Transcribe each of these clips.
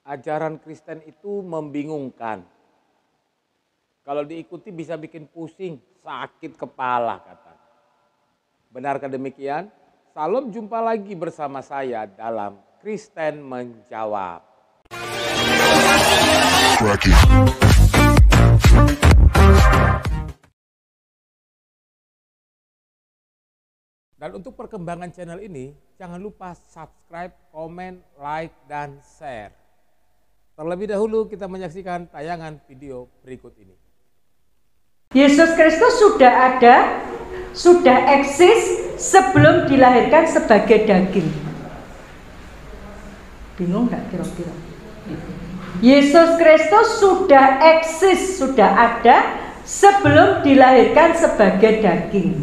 ajaran Kristen itu membingungkan. Kalau diikuti bisa bikin pusing, sakit kepala katanya. Benarkah demikian? Salam, jumpa lagi bersama saya dalam Kristen Menjawab. Dan untuk perkembangan channel ini, jangan lupa subscribe, komen, like, dan share. Terlebih dahulu kita menyaksikan tayangan video berikut ini. Yesus Kristus sudah ada, sudah eksis sebelum dilahirkan sebagai daging. Bingung nggak kira-kira? Yesus Kristus sudah eksis, sudah ada sebelum dilahirkan sebagai daging.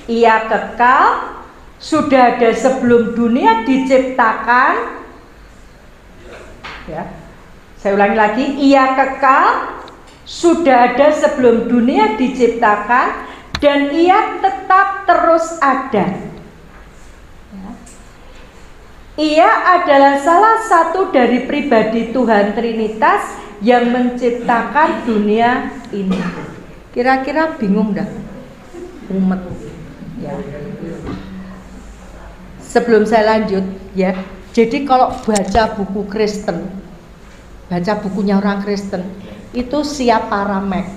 Ia kekal, sudah ada sebelum dunia diciptakan. Ya, saya ulangi lagi, ia kekal, sudah ada sebelum dunia diciptakan, dan ia tetap terus ada. Ya. Ia adalah salah satu dari pribadi Tuhan Trinitas yang menciptakan dunia ini. Kira-kira bingung enggak? Umet. Ya. Sebelum saya lanjut, ya. Jadi kalau baca buku Kristen, baca bukunya orang Kristen, itu siap paramek.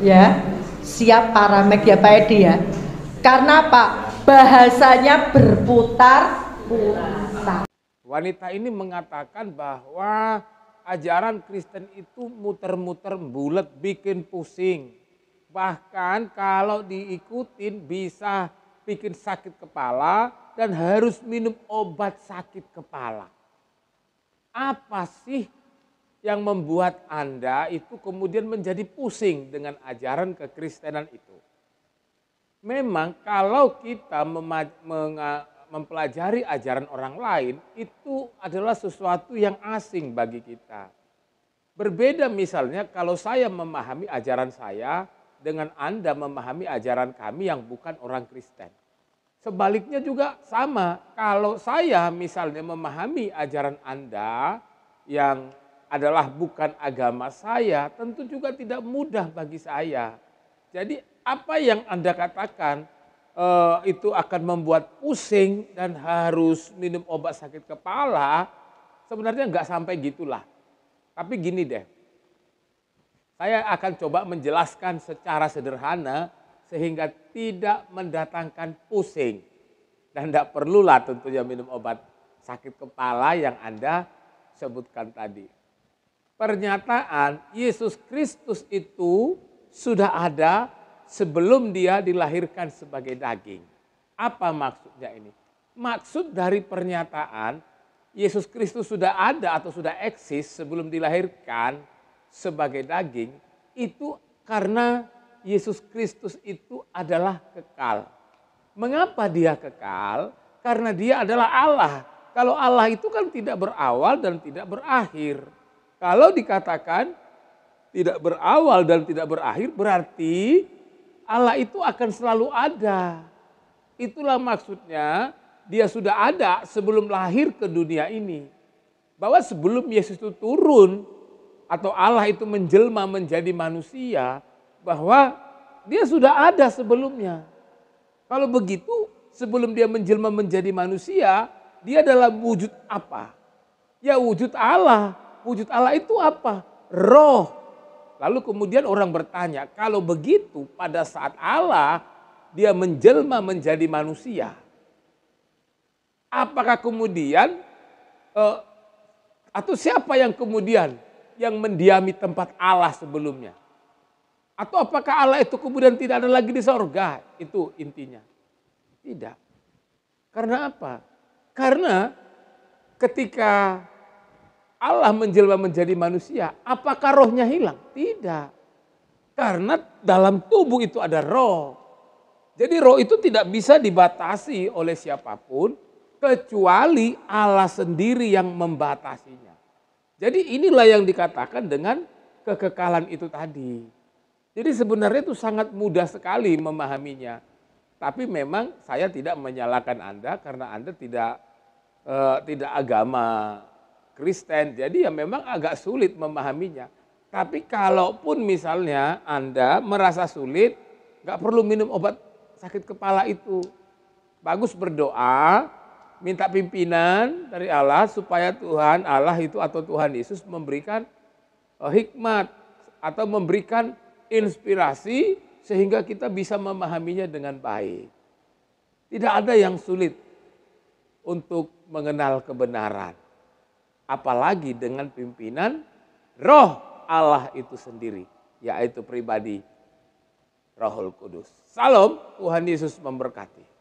Ya, siap paramek ya Pak Edi ya. Karena apa? Bahasanya berputar-putar. Wanita ini mengatakan bahwa ajaran Kristen itu muter-muter bulat, bikin pusing. Bahkan kalau diikutin bisa bikin sakit kepala dan harus minum obat sakit kepala. Apa sih yang membuat Anda itu kemudian menjadi pusing dengan ajaran kekristenan itu? Memang kalau kita mempelajari ajaran orang lain itu adalah sesuatu yang asing bagi kita. Berbeda misalnya kalau saya memahami ajaran saya dengan Anda memahami ajaran kami yang bukan orang Kristen. Sebaliknya juga sama, kalau saya misalnya memahami ajaran Anda yang adalah bukan agama saya, tentu juga tidak mudah bagi saya. Jadi apa yang Anda katakan itu akan membuat pusing dan harus minum obat sakit kepala, sebenarnya nggak sampai gitulah. Tapi gini deh, saya akan coba menjelaskan secara sederhana sehingga tidak mendatangkan pusing. Dan tidak perlulah tentunya minum obat sakit kepala yang Anda sebutkan tadi. Pernyataan Yesus Kristus itu sudah ada sebelum dia dilahirkan sebagai daging. Apa maksudnya ini? Maksud dari pernyataan Yesus Kristus sudah ada atau sudah eksis sebelum dilahirkan sebagai daging itu karena Yesus Kristus itu adalah kekal. Mengapa dia kekal? Karena dia adalah Allah. Kalau Allah itu kan tidak berawal dan tidak berakhir. Kalau dikatakan tidak berawal dan tidak berakhir berarti Allah itu akan selalu ada. Itulah maksudnya dia sudah ada sebelum lahir ke dunia ini. Bahwa sebelum Yesus itu turun atau Allah itu menjelma menjadi manusia, bahwa dia sudah ada sebelumnya. Kalau begitu, sebelum dia menjelma menjadi manusia, dia dalam wujud apa? Ya wujud Allah. Wujud Allah itu apa? Roh. Lalu kemudian orang bertanya, kalau begitu pada saat Allah, dia menjelma menjadi manusia. Apakah kemudian, atau siapa yang kemudian yang mendiami tempat Allah sebelumnya? Atau apakah Allah itu kemudian tidak ada lagi di sorga? Itu intinya. Tidak. Karena apa? Karena ketika Allah menjelma menjadi manusia, apakah rohnya hilang? Tidak. Karena dalam tubuh itu ada roh. Jadi roh itu tidak bisa dibatasi oleh siapapun kecuali Allah sendiri yang membatasinya. Jadi inilah yang dikatakan dengan kekekalan itu tadi. Jadi sebenarnya itu sangat mudah sekali memahaminya. Tapi memang saya tidak menyalahkan Anda karena Anda tidak agama Kristen. Jadi ya memang agak sulit memahaminya. Tapi kalaupun misalnya Anda merasa sulit, nggak perlu minum obat sakit kepala itu. Bagus berdoa, minta pimpinan dari Allah supaya Tuhan Allah itu atau Tuhan Yesus memberikan hikmat atau memberikan inspirasi sehingga kita bisa memahaminya dengan baik. Tidak ada yang sulit untuk mengenal kebenaran. Apalagi dengan pimpinan Roh Allah itu sendiri, yaitu pribadi Rohul Kudus. Salam, Tuhan Yesus memberkati.